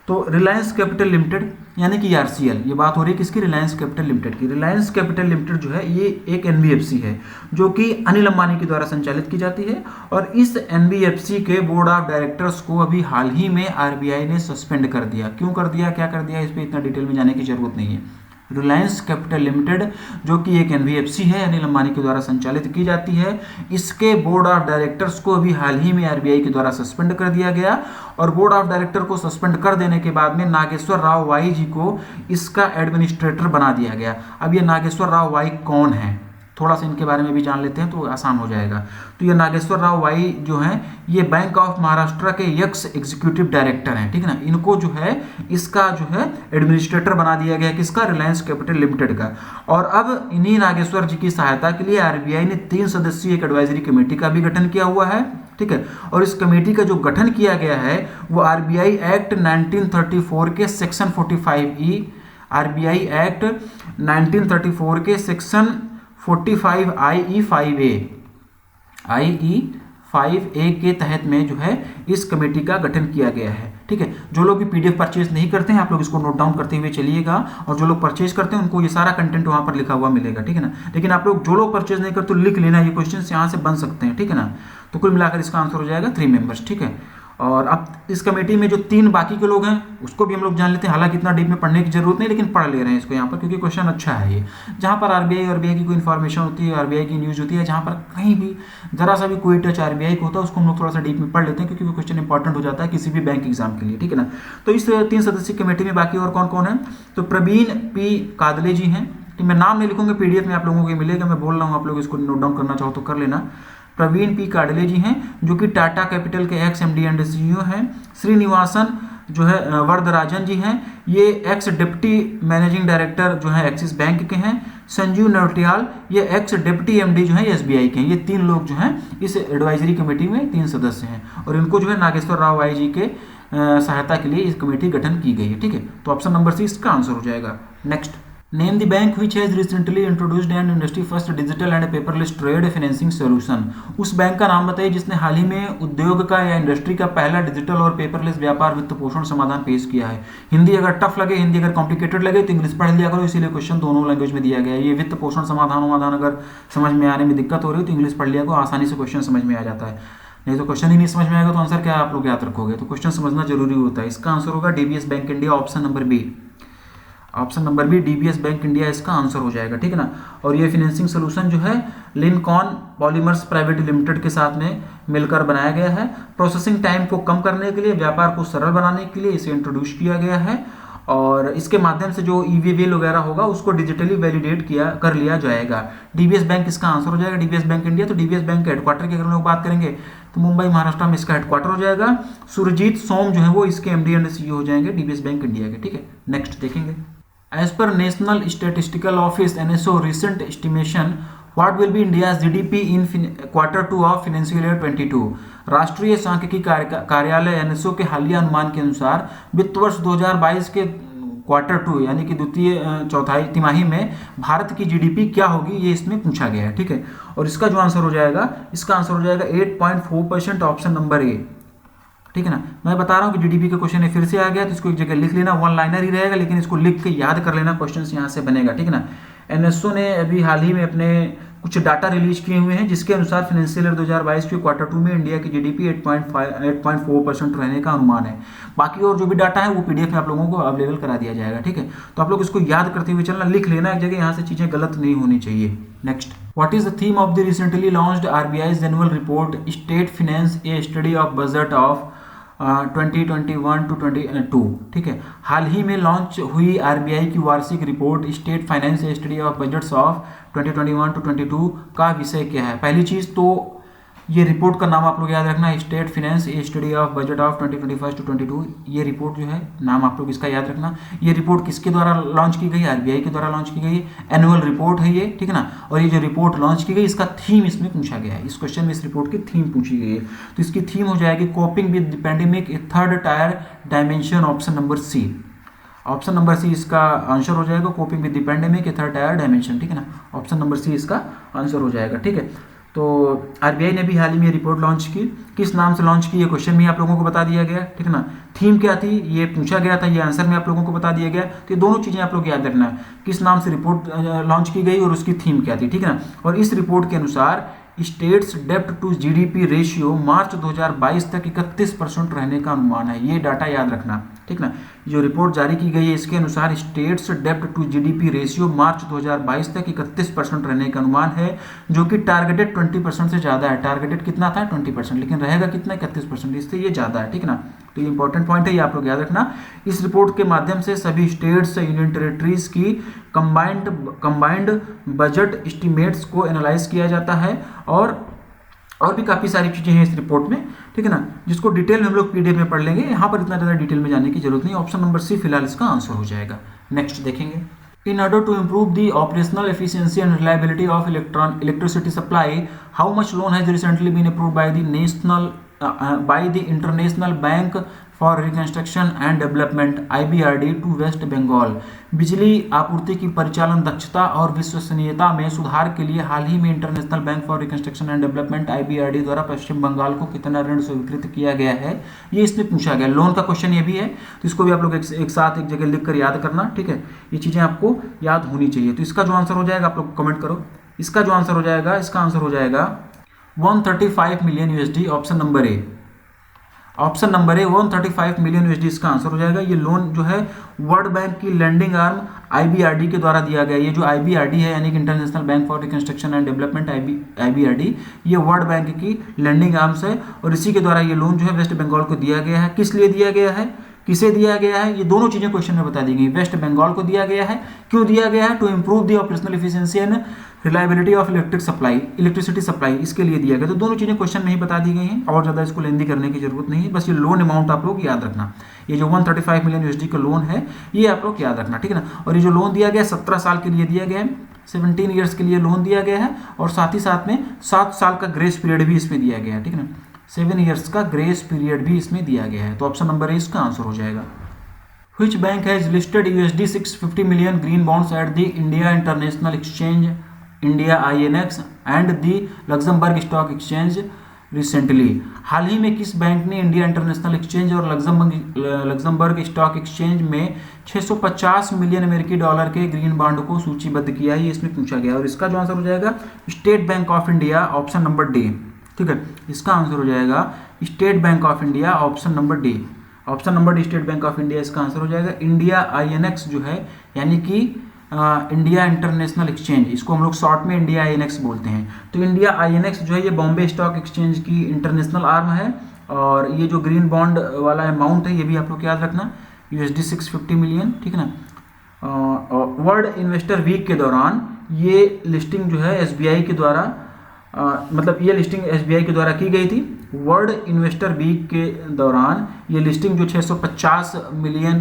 तो रिलायंस कैपिटल लिमिटेड यानी कि RCL, ये बात हो रही है किसकी, रिलायंस कैपिटल लिमिटेड की। रिलायंस कैपिटल लिमिटेड जो है ये एक NBFC है जो कि अनिल अंबानी के द्वारा संचालित की जाती है। और इस NBFC के बोर्ड ऑफ डायरेक्टर्स को अभी हाल ही में RBI ने सस्पेंड कर दिया। क्यों कर दिया, क्या कर दिया, इस पर इतना डिटेल में जाने की जरूरत नहीं है। रिलायंस कैपिटल लिमिटेड जो कि एक NBFC है, अनिल अंबानी के द्वारा संचालित की जाती है, इसके बोर्ड ऑफ डायरेक्टर्स को अभी हाल ही में RBI के द्वारा सस्पेंड कर दिया गया। और बोर्ड ऑफ डायरेक्टर को सस्पेंड कर देने के बाद में नागेश्वर राव वाई जी को इसका एडमिनिस्ट्रेटर बना दिया गया। अब ये नागेश्वर राव वाई कौन है, थोड़ा सा इनके बारे में भी जान लेते हैं तो आसान हो जाएगा। तो ये नागेश्वर राव वाई जो हैं ये बैंक ऑफ महाराष्ट्र के एक्स एग्जीक्यूटिव डायरेक्टर हैं, ठीक है ना। इनको जो है इसका जो है एडमिनिस्ट्रेटर बना दिया गया किसका, रिलायंस कैपिटल लिमिटेड का। और अब इन्हीं नागेश्वर जी की सहायता के लिए RBI ने 3 सदस्यीय एक एडवाइजरी कमेटी का भी गठन किया हुआ है, ठीक है। और इस कमेटी का जो गठन किया गया है वो RBI एक्ट 1934 के सेक्शन 45E, RBI एक्ट 1934 के सेक्शन 45 IE5A के तहत में जो है इस कमेटी का गठन किया गया है, ठीक है। जो लोग भी PDF परचेज नहीं करते हैं आप लोग इसको नोट डाउन करते हुए चलिएगा, और जो लोग परचेज करते हैं उनको ये सारा कंटेंट वहां पर लिखा हुआ मिलेगा, ठीक है ना। लेकिन आप लोग जो लोग परचेज नहीं करते तो लिख लेना, ये क्वेश्चन यहाँ से बन सकते हैं, ठीक है ना। तो कुल मिलाकर इसका आंसर हो जाएगा 3 मेंबर्स, ठीक है। और अब इस कमेटी में जो 3 बाकी के लोग हैं उसको भी हम लोग जान लेते हैं, हालांकि इतना डीप में पढ़ने की जरूरत नहीं, लेकिन पढ़ ले रहे हैं इसको यहाँ पर क्योंकि क्वेश्चन अच्छा है। ये जहाँ पर RBI की कोई इन्फॉर्मेशन होती है, RBI की न्यूज़ होती है, जहाँ पर कहीं भी जरा सा भी कोई टच RBI को होता है उसको हम लोग थोड़ा सा डीप में पढ़ लेते हैं क्योंकि वो क्वेश्चन इंपॉर्टेंट हो जाता है किसी भी बैंक एग्जाम के लिए, ठीक है ना। तो इस 3 सदस्यीय कमेटी में बाकी और कौन कौन है, तो प्रवीण P कादले जी हैं, मैं नाम नहीं लिखूंगा, PDF में आप लोगों को मिलेगा, मैं बोल रहा हूँ, आप लोग इसको नोट डाउन करना चाहो तो कर लेना। प्रवीण P काडले जी हैं जो कि टाटा कैपिटल के एक्स MD एंड CEO हैं। श्रीनिवासन जो है वरदराजन जी हैं, ये एक्स डिप्टी मैनेजिंग डायरेक्टर जो है एक्सिस बैंक के हैं। संजीव नौटियाल ये एक्स डिप्टी MD जो है SBI के हैं। ये 3 लोग जो हैं इस एडवाइजरी कमेटी में 3 सदस्य हैं और इनको जो है नागेश्वर राव वाई जी के सहायता के लिए इस कमेटी गठन की गई है, ठीक है। तो ऑप्शन नंबर C इसका आंसर हो जाएगा। Next, name the bank which has recently introduced and industry first digital and paperless trade financing solution. उस बैंक का नाम बताइए जिसने हाल ही में उद्योग का या इंडस्ट्री का पहला डिजिटल और पेपरलेस व्यापार वित्त पोषण समाधान पेश किया है। हिंदी अगर टफ लगे, हिंदी अगर कॉम्प्लिकेटेड लगे तो इंग्लिश पढ़ लिया करो, इसीलिए क्वेश्चन दोनों लैंग्वेज में दिया गया है। ये वित्त पोषण समाधान अगर समझ में आने में दिक्कत हो रही है तो इंग्लिश पढ़ लिया करो, आसानी से क्वेश्चन समझ में आ जाता है। नहीं तो क्वेश्चन ही नहीं समझ में आएगा तो आंसर क्या आप लोग याद रखोगे। तो क्वेश्चन समझना जरूरी होता है। इसका आंसर होगा DBS bank India, option number B। Option number B DBS bank India इसका आंसर हो जाएगा, ठीक है ना। और ये फाइनेंसिंग सोल्यूशन जो है लिनकॉन पॉलीमर्स प्राइवेट लिमिटेड के साथ में मिलकर बनाया गया है। प्रोसेसिंग टाइम को कम करने के लिए, व्यापार को सरल बनाने के लिए इसे इंट्रोड्यूस किया गया है और इसके माध्यम से जो EVL वगैरह होगा उसको डिजिटली वैलिडेट कर लिया जाएगा। DBS बैंक इसका आंसर हो जाएगा, DBS बैंक इंडिया। तो DBS बैंक के हेडक्वार्टर की अगर हम लोग बात करेंगे तो मुंबई महाराष्ट्र में इसका हेडक्वार्टर हो जाएगा। सुरजीत सोम जो है वो इसके MD एंड CEO हो जाएंगे DBS बैंक इंडिया के, ठीक है। नेक्स्ट देखेंगे, As per National Statistical Office (NSO) recent estimation, what will be India's GDP in Q2 of financial year 22? राष्ट्रीय सांख्यिकी कार्यालय NSO के हालिया अनुमान के अनुसार वित्त वर्ष 2022 के Q2 यानी कि द्वितीय चौथाई तिमाही में भारत की जीडीपी क्या होगी, ये इसमें पूछा गया है। ठीक है, और इसका जो आंसर हो जाएगा, इसका आंसर हो जाएगा 8.4%, ऑप्शन नंबर ए। ठीक है ना, मैं बता रहा हूँ कि जीडीपी का क्वेश्चन है, फिर से आ गया तो इसको एक जगह लिख लेना, वन लाइनर ही रहेगा लेकिन इसको लिख के याद कर लेना, क्वेश्चन यहाँ से बनेगा। ठीक है ना, एनएसओ ने अभी हाल ही में अपने कुछ डाटा रिलीज किए हुए हैं जिसके अनुसार फाइनेंशियल ईयर 2022 के Q2 में इंडिया की जीडीपी 8.4% रहने का अनुमान है। बाकी और जो भी डाटा है वो पीडीएफ में आप लोगों को अवेलेबल करा दिया जाएगा। ठीक है, तो आप लोग इसको याद करते हुए चलना, लिख लेना एक जगह, यहाँ से चीजें गलत नहीं होनी चाहिए। Next, what is the theme of the recently launched RBI annual report state finance A study of budget of 2021 to 22। ठीक है, हाल ही में लॉन्च हुई आरबीआई की वार्षिक report state finance study of budgets of 2021 to 22 का विषय क्या है? पहली चीज तो ये रिपोर्ट का नाम आप लोग याद रखना, state finance study of budget of 2021 to 22। ये रिपोर्ट जो है नाम आप लोग इसका याद रखना। ये रिपोर्ट किसके द्वारा लॉन्च की गई? आरबीआई के द्वारा लॉन्च की गई एनुअल रिपोर्ट है ये। ठीक है ना, और ये जो रिपोर्ट लॉन्च की गई इसका थीम इसमें पूछा गया है, इस क्वेश्चन में इस रिपोर्ट की थीम पूछी गई है। तो इसकी थीम हो जाएगी coping with the pandemic, a third tier dimension, option number C. Option number C इसका आंसर हो जाएगा, coping with the pandemic a third tier dimension. ठीक है ना, ऑप्शन नंबर सी इसका आंसर हो जाएगा। ठीक है, तो आरबीआई ने भी हाल ही में रिपोर्ट लॉन्च की, किस नाम से लॉन्च की ये क्वेश्चन में आप लोगों को बता दिया गया। ठीक है ना, थीम क्या थी ये पूछा गया था, ये आंसर में आप लोगों को बता दिया गया। तो ये दोनों चीजें आप लोग याद रखना है, किस नाम से रिपोर्ट लॉन्च की गई और उसकी थीम क्या थी। ठीक है ना, और इस रिपोर्ट के अनुसार स्टेट्स डेप्ट टू जीडीपी रेशियो मार्च 2022 तक 31% रहने का अनुमान है, ये डाटा याद रखना। ठीक ना, जो रिपोर्ट जारी की गई है इसके अनुसार स्टेट्स डेप्ट टू जीडीपी रेशियो मार्च 2022 तक 31% रहने का अनुमान है, जो कि टारगेटेड 20% से ज़्यादा है। टारगेटेड कितना था? 20%, लेकिन रहेगा कितना? 31%, इससे ये ज़्यादा है। ठीक ना, तो ये इंपॉर्टेंट पॉइंट है, ये आप लोग याद रखना। इस रिपोर्ट के माध्यम से सभी स्टेट्स यूनियन टेरिटरीज की कंबाइंड बजट एस्टिमेट्स को एनालाइज किया जाता है और भी काफ़ी सारी चीज़ें हैं इस रिपोर्ट में। ठीक है ना, जिसको डिटेल में हम लोग पीडीएफ में पढ़ लेंगे, यहाँ पर इतना ज़्यादा डिटेल में जाने की जरूरत नहीं। ऑप्शन नंबर सी फिलहाल इसका आंसर हो जाएगा। नेक्स्ट देखेंगे, in order to improve the operational efficiency and reliability of electricity supply, how much loan has recently been approved by the International Bank for Reconstruction and Development (IBRD) to West Bengal? बिजली आपूर्ति की परिचालन दक्षता और विश्वसनीयता में सुधार के लिए हाल ही में international bank for reconstruction and development (IBRD) द्वारा पश्चिम बंगाल को कितना ऋण स्वीकृत किया गया है, ये इसमें पूछा गया। लोन का क्वेश्चन ये भी है, तो इसको भी आप लोग एक साथ एक जगह लिख कर याद करना। ठीक है, ये चीज़ें आपको याद होनी चाहिए। तो इसका जो आंसर हो जाएगा आप लोग कमेंट करो, इसका जो आंसर हो जाएगा, इसका आंसर हो जाएगा 135 million USD, option number A. Option number A 135 million USD इसका आंसर हो जाएगा। ये लोन जो है वर्ल्ड बैंक की लैंडिंग आर्म IBRD के द्वारा दिया गया। ये जो IBRD है यानी कि international bank for reconstruction and development IBRD, ये वर्ल्ड बैंक की लैंडिंग आर्म्स है और इसी के द्वारा ये लोन जो है वेस्ट बंगाल को दिया गया है। किस लिए दिया गया है, किसे दिया गया है, ये दोनों चीजें क्वेश्चन में बता दी गई। वेस्ट बंगाल को दिया गया है, क्यों दिया गया है? To improve the operational efficiency and reliability of electricity supply, इसके लिए दिया गया। तो दोनों चीजें क्वेश्चन में ही बता दी गई हैं और ज्यादा इसको लेंदी करने की जरूरत नहीं है। बस ये लोन अमाउंट आप लोग याद रखना, ये जो 135 मिलियन USD का लोन है ये आप लोग याद रखना। ठीक है ना, और ये जो लोन दिया गया 17 साल के लिए दिया गया है, 17 ईयर्स के लिए लोन दिया गया है और साथ ही साथ में 7 साल का ग्रेस पीरियड भी इसमें दिया गया है। ठीक है ना, 7 ईयर्स का ग्रेस पीरियड भी इसमें दिया गया है। तो ऑप्शन नंबर ए इसका आंसर हो जाएगा। Which bank has listed USD 650 million green bonds at the India International Exchange India INX and the Luxembourg Stock Exchange recently? हाल ही में किस बैंक ने इंडिया इंटरनेशनल एक्सचेंज और लग्जमबर्ग स्टॉक एक्सचेंज में 650 million अमेरिकी डॉलर के ग्रीन बॉन्ड को सूचीबद्ध किया है, ये इसमें पूछा गया और इसका जो आंसर हो जाएगा state Bank of India, option number D. ठीक है, इसका आंसर हो जाएगा state Bank of India, option number D. Option number D state Bank of India इसका आंसर हो जाएगा। इंडिया INX जो है यानी कि इंडिया इंटरनेशनल एक्सचेंज, इसको हम लोग शॉर्ट में इंडिया INX बोलते हैं। तो इंडिया INX जो है ये बॉम्बे स्टॉक एक्सचेंज की इंटरनेशनल आर्म है और ये जो ग्रीन बॉन्ड वाला अमाउंट है ये भी आप लोग याद रखना, USD 650 मिलियन। ठीक है ना, वर्ल्ड इन्वेस्टर वीक के दौरान ये लिस्टिंग जो है SBI के द्वारा मतलब ये लिस्टिंग एसबीआई के द्वारा की गई थी। वर्ल्ड इन्वेस्टर वीक के दौरान ये लिस्टिंग जो 650 मिलियन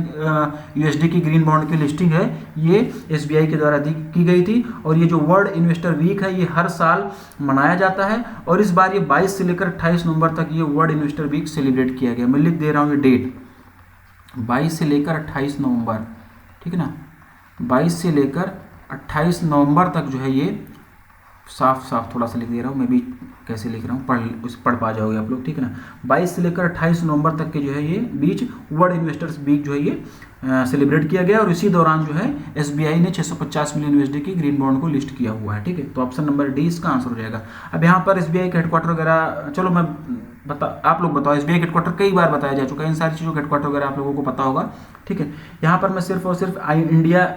यूएसडी की ग्रीन बॉन्ड की लिस्टिंग है, ये एसबीआई के द्वारा की गई थी। और ये जो वर्ल्ड इन्वेस्टर वीक है, ये हर साल मनाया जाता है और इस बार ये 22 से लेकर 28 नवंबर तक ये वर्ल्ड इन्वेस्टर वीक सेलिब्रेट किया गया। मैं लिख दे रहा हूँ ये डेट, 22 से लेकर 28 नवंबर, ठीक है ना। 22 से लेकर 28 नवंबर तक जो है ये साफ थोड़ा सा लिख दे रहा हूँ, मैं भी कैसे लिख रहा हूँ पढ़ पा जाओगे आप लोग, ठीक है ना। 22 से लेकर 28 नवंबर तक के जो है ये बीच वर्ल्ड इन्वेस्टर्स वीक जो है ये सेलिब्रेट किया गया और इसी दौरान जो है एसबीआई ने 650 मिलियन यूएसडी की ग्रीन बॉन्ड को लिस्ट किया हुआ है, ठीक है। तो ऑप्शन नंबर डी इसका आंसर हो जाएगा। अब यहाँ पर एसबीआई का हेडक्वार्टर वगैरह, चलो मैं आप लोग बताओ, एसबीआई हेडक्वार्टर कई बार बताया जा चुका है, इन सारी चीज़ों का हेडक्वार्टर वगैरह आप लोगों को पता होगा, ठीक है। यहाँ पर मैं सिर्फ और सिर्फ इंडिया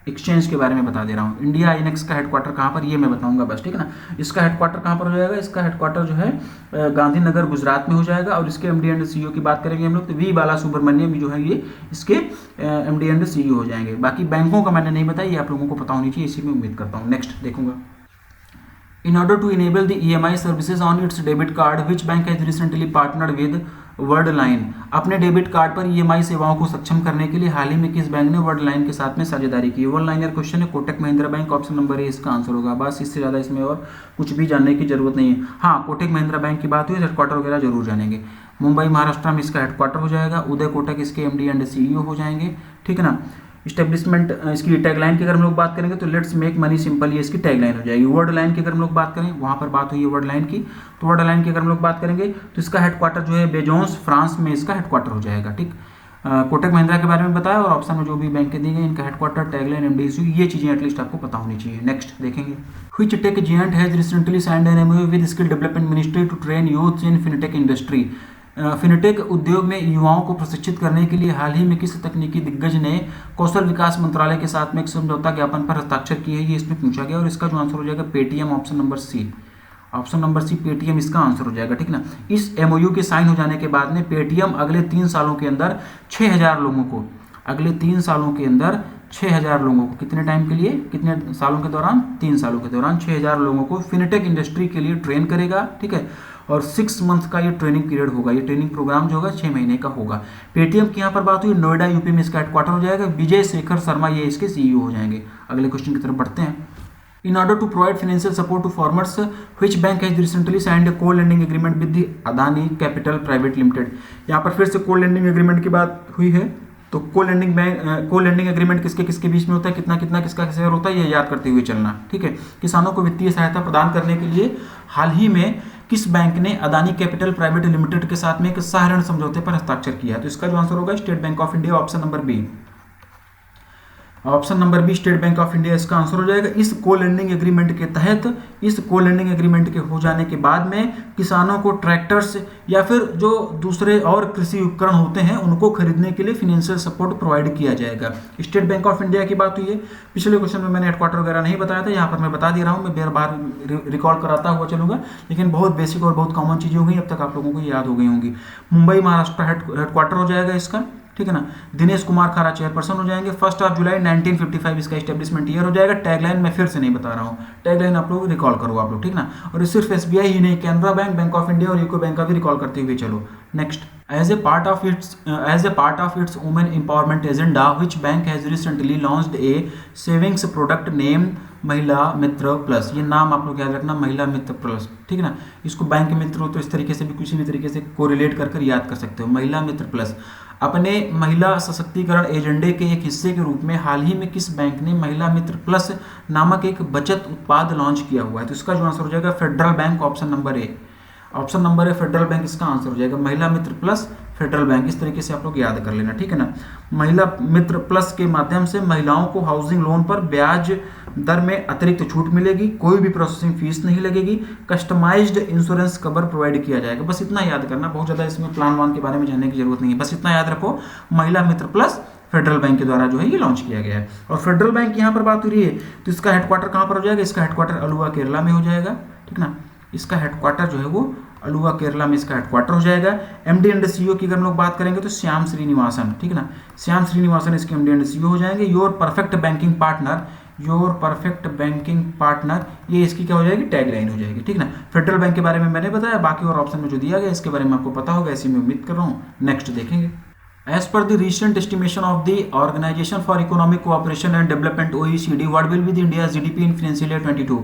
एक्सचेंज के बारे में बता दे रहा हूँ। इंडिया आईएनएक्स का हेडक्वार्टर कहाँ पर, ये मैं बताऊंगा बस, ठीक है ना। इसका हेडक्वार्टर कहाँ पर हो जाएगा, इसका हेडक्वार्टर जो है गांधीनगर गुजरात में हो जाएगा। और इसके एमडी एंड सीईओ की बात करेंगे हम लोग तो वी बाला सुब्रमण्यम जो है ये इसके एमडी एंड सीईओ हो जाएंगे। बाकी बैंकों का मैंने नहीं बताया, ये आप लोगों को पता होनी चाहिए, इसी में उम्मीद करता हूँ। नेक्स्ट देखूंगा, in order to enable the EMI services on its debit card, which bank has recently partnered with वर्ल्डलाइन। अपने डेबिट कार्ड पर ईएमआई सेवाओं को सक्षम करने के लिए हाल ही में किस बैंक ने वर्ल्डलाइन के साथ में साझेदारी की? वर्ल्डलाइन यार क्वेश्चन है, Kotak Mahindra bank, option number A इसका आंसर होगा। बस इससे ज़्यादा इसमें और कुछ भी जानने की जरूरत नहीं है। हाँ, कोटक महिंद्रा बैंक की बात हुई, हेडक्वार्टर वगैरह जरूर जानेंगे। मुंबई महाराष्ट्र में इसका हेडक्वार्टर हो जाएगा। उदय कोटक इसके एमडी एंड सीईओ हो जाएंगे, ठीक है ना। इस्टेब्लिशमेंट इसकी टैगलाइन की अगर हम लोग बात करेंगे तो लेट्स मेक मनी सिंपल, ये इसकी टैगलाइन हो जाएगी। वर्ड लाइन की अगर हम लोग बात करें, वहाँ पर बात हुई है वर्ड लाइन की, तो वर्ड लाइन की अगर हम लोग बात करेंगे तो इसका हेडक्वार्टर जो है बेजोंस फ्रांस में इसका हेडक्वार्टर हो जाएगा, ठीक। कोटक महिंद्रा के बारे में बताया और ऑप्शन में जो भी बैंकें दी गई इनका हेडक्वार्टर, टैगलाइन, एमडीसी, ये चीज़ें एटलीस्ट आपको पता होनी चाहिए। नेक्स्ट देखेंगे, which tech giant has recently signed an MoU with skill development ministry to train youth in fintech industry. Fintech उद्योग में युवाओं को प्रशिक्षित करने के लिए हाल ही में किस तकनीकी दिग्गज ने कौशल विकास मंत्रालय के साथ में एक समझौता ज्ञापन पर हस्ताक्षर किए हैं, ये इसमें पूछा गया और इसका जो आंसर हो जाएगा Paytm, option number C. Option number C Paytm इसका आंसर हो जाएगा, ठीक ना। इस एमओयू के साइन हो जाने के बाद में पेटीएम अगले 3 सालों के अंदर 6000 लोगों को, अगले 3 सालों के अंदर 6000 लोगों को, कितने टाइम के लिए, कितने सालों के दौरान, 3 सालों के दौरान 6000 लोगों को फिनटेक इंडस्ट्री के लिए ट्रेन करेगा, ठीक है। और 6 मंथ का ये ट्रेनिंग पीरियड होगा, ये ट्रेनिंग प्रोग्राम जो होगा 6 महीने का होगा। पेटीएम की यहाँ पर बात हुई, नोएडा यूपी में इसका हेडक्वार्टर हो जाएगा। विजय शेखर शर्मा ये इसके सीईओ हो जाएंगे। अगले क्वेश्चन की तरफ बढ़ते हैं। In order to provide financial support to farmers, which bank has recently signed a co-lending agreement with the Adani Capital Private Limited? यहाँ पर फिर से co-lending agreement की बात हुई है, तो co-lending agreement किसके किसके बीच में होता है, कितना कितना किसका शेयर होता है, ये याद करते हुए चलना, ठीक है। किसानों को वित्तीय सहायता प्रदान करने के लिए हाल ही में किस बैंक ने अदानी कैपिटल प्राइवेट लिमिटेड के साथ में एक सह ऋण समझौते पर हस्ताक्षर किया है? तो इसका जो आंसर होगा State Bank of India, option number B. Option number B State Bank of India इसका आंसर हो जाएगा। इस को लेंडिंग एग्रीमेंट के तहत, इस को लेंडिंग एग्रीमेंट के हो जाने के बाद में किसानों को ट्रैक्टर्स या फिर जो दूसरे और कृषि उपकरण होते हैं उनको खरीदने के लिए फाइनेंशियल सपोर्ट प्रोवाइड किया जाएगा। स्टेट बैंक ऑफ इंडिया की बात हुई है। पिछले क्वेश्चन में मैंने हेडक्वार्टर वगैरह नहीं बताया था, यहाँ पर मैं बता दे रहा हूँ, मैं बार बार रिकॉल कराता हुआ चलूंगा, लेकिन बहुत बेसिक और बहुत कॉमन चीज़ें हो गई, अब तक आप लोगों को याद हो गई होंगी। मुंबई महाराष्ट्र हेडक्वार्टर हो जाएगा इसका, ठीक है ना। दिनेश कुमार खारा चेयरपर्सन हो जाएंगे। 1 जुलाई 1955 इसका एस्टेब्लिशमेंट ईयर हो जाएगा। टैगलाइन मैं फिर से नहीं बता रहा हूँ, टैगलाइन आप लोग रिकॉल करो आप लोग, ठीक ना। और ये सिर्फ एसबीआई ही नहीं, Canara Bank, Bank of India और यूको बैंक का भी रिकॉल करते हुए चलो। Next, as a part of its women empowerment agenda which bank has recently launched a savings product name Mahila Mitra plus. ये नाम आप लोग याद रखना, महिला मित्र प्लस, ठीक है ना। इसको बैंक मित्र हो तो इस तरीके से भी किसी भी तरीके से कोरिलेट कर याद कर सकते हो, महिला मित्र प्लस। अपने महिला सशक्तिकरण एजेंडे के एक हिस्से के रूप में हाल ही में किस बैंक ने महिला मित्र प्लस नामक एक बचत उत्पाद लॉन्च किया हुआ है? तो इसका जो आंसर हो जाएगा federal bank, option number A. Option number A federal bank इसका आंसर हो जाएगा। महिला मित्र प्लस फेडरल बैंक, इस तरीके से आप लोग याद कर लेना, ठीक है ना। महिला मित्र प्लस के माध्यम से महिलाओं को हाउसिंग लोन पर ब्याज दर में अतिरिक्त छूट मिलेगी, कोई भी प्रोसेसिंग फीस नहीं लगेगी, कस्टमाइज्ड इंश्योरेंस कवर प्रोवाइड किया जाएगा। बस इतना याद करना, बहुत ज़्यादा इसमें प्लान वान के बारे में जानने की जरूरत नहीं है, बस इतना याद रखो, महिला मित्र प्लस फेडरल बैंक के द्वारा जो है ये लॉन्च किया गया है। और फेडरल बैंक यहाँ पर बात हो रही है तो इसका हेडक्वार्टर कहाँ पर हो जाएगा? इसका हेडक्वार्टर अलुवा केरला में हो जाएगा, ठीक ना। इसका हेडक्वार्टर जो है वो अलुवा केरला में इसका हेडक्वार्टर हो जाएगा। एमडी एंड सीईओ की अगर हम लोग बात करेंगे तो श्याम श्रीनिवासन, ठीक है ना। श्याम श्रीनिवासन इसके एमडी एंड सीईओ हो जाएंगे। Your perfect banking partner your perfect banking partner, ये इसकी क्या हो जाएगी, टैगलाइन हो जाएगी, ठीक ना। फेडरल बैंक के बारे में मैंने बताया, बाकी और ऑप्शन में जो दिया गया इसके बारे में आपको पता होगा, ऐसी मैं उम्मीद कर रहा हूँ। नेक्स्ट देखेंगे। As per the recent estimation of the Organization for Economic Cooperation and Development (OECD), what will be the India's GDP in financial year 22?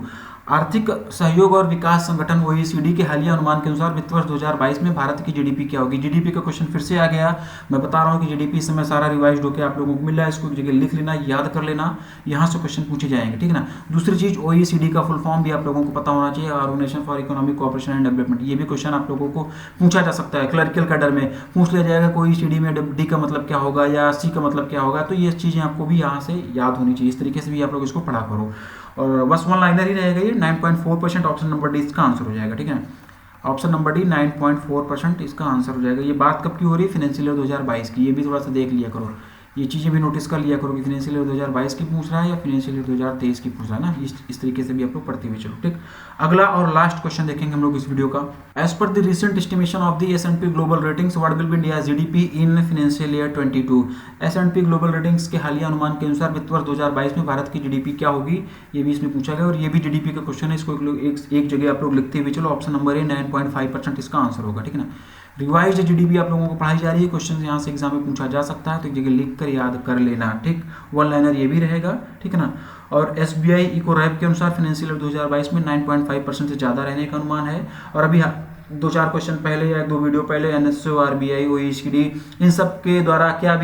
आर्थिक सहयोग और विकास संगठन OECD के हालिया अनुमान के अनुसार वित्त वर्ष 2022 में भारत की जीडीपी क्या होगी। जीडीपी का क्वेश्चन फिर से आ गया। मैं बता रहा हूँ कि जीडीपी इस समय सारा रिवाइज होकर आप लोगों को मिल रहा है, इसको एक जगह लिख लेना, याद कर लेना, यहाँ से क्वेश्चन पूछे जाएंगे, ठीक है ना। दूसरी चीज OECD का फुल फॉर्म भी आप लोगों को पता होना चाहिए, Organisation for Economic Cooperation and Development. ये भी क्वेश्चन आप लोगों को पूछा जा सकता है, क्लर्कियल कैडर में पूछ लिया जाएगा कि OECD में डी का मतलब क्या होगा या सी का मतलब क्या होगा, तो ये चीज़ें आपको भी यहाँ से याद होनी चाहिए। इस तरीके से भी आप लोग इसको पढ़ा करो, और बस वन लाइनर ही रहेगा ये। 9.4% ऑप्शन नंबर डी इसका आंसर हो जाएगा, ठीक है। ऑप्शन नंबर डी 9.4% इसका आंसर हो जाएगा। ये बात कब की हो रही है, फाइनेंशियल ईयर 2022 की, ये भी थोड़ा सा देख लिया करो, ये चीज़ें भी नोटिस कर लिया करो कि फाइनेंशियल ईयर 2022 की पूछ रहा है या फाइनेंशियल ईयर 2023 की पूछ रहा है ना। इस तरीके से भी आप लोग पढ़ते हुए चलो, ठीक। अगला और लास्ट क्वेश्चन देखेंगे हम लोग इस वीडियो का। As per the recent estimation of the S&P global ratings, what will be India's GDP in financial year 22? S&P global ratings के हालिया अनुमान के अनुसार वित्त वर्ष 2022 में भारत की जीडीपी क्या होगी, ये भी इसमें पूछा गया, और ये भी जीडीपी का क्वेश्चन है, इसको एक जगह आप लोग लिखते हुए चलो। ऑप्शन नंबर ए 9.5% इसका आंसर होगा, ठीक है ना। रिवाइज जीडीपी आप लोगों को पढ़ाई जा रही है, क्वेश्चन यहाँ से एग्जाम में पूछा जा सकता है, तो एक जगह लिख कर याद कर लेना, ठीक। वन लाइनर ये भी रहेगा, ठीक है ना। और SBI इको रैप के अनुसार फाइनेंशियल ईयर 2022 में 9.5% से ज़्यादा रहने का अनुमान है। और अभी 2-4 क्वेश्चन पहले या 2 वीडियो पहले NSO, RBI, OECD इन सब के द्वारा क्या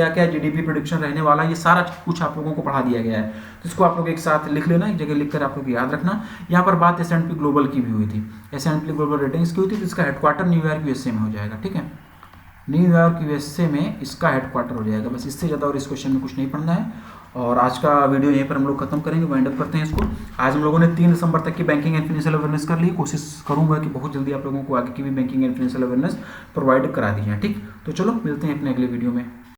क्या जीडीपी प्रेडिक्शन रहने वाला, ये सारा कुछ आप लोगों को पढ़ा दिया गया है, तो इसको आप लोग एक साथ लिख लेना, एक जगह लिखकर आप लोग याद रखना। यहाँ पर बात S&P ग्लोबल की भी हुई थी, S&P ग्लोबल रेटिंग्स की हुई थी, तो इसका हेडक्वार्टर न्यूयॉर्क USA में हो जाएगा, ठीक है। न्यूयॉर्क USA में इसका हेडक्वार्टर हो जाएगा। बस इससे ज़्यादा और इस क्वेश्चन में कुछ नहीं पढ़ना है। और आज का वीडियो यहीं पर हम लोग खत्म करेंगे, वाइंड अप करते हैं इसको। आज हम लोगों ने 3 दिसंबर तक की बैंकिंग एंड फाइनेंशियल अवेयरनेस कर ली। कोशिश करूंगा कि बहुत जल्दी आप लोगों को आगे की भी banking and financial awareness provide करा दी है, ठीक। तो चलो मिलते हैं अपने अगले वीडियो में।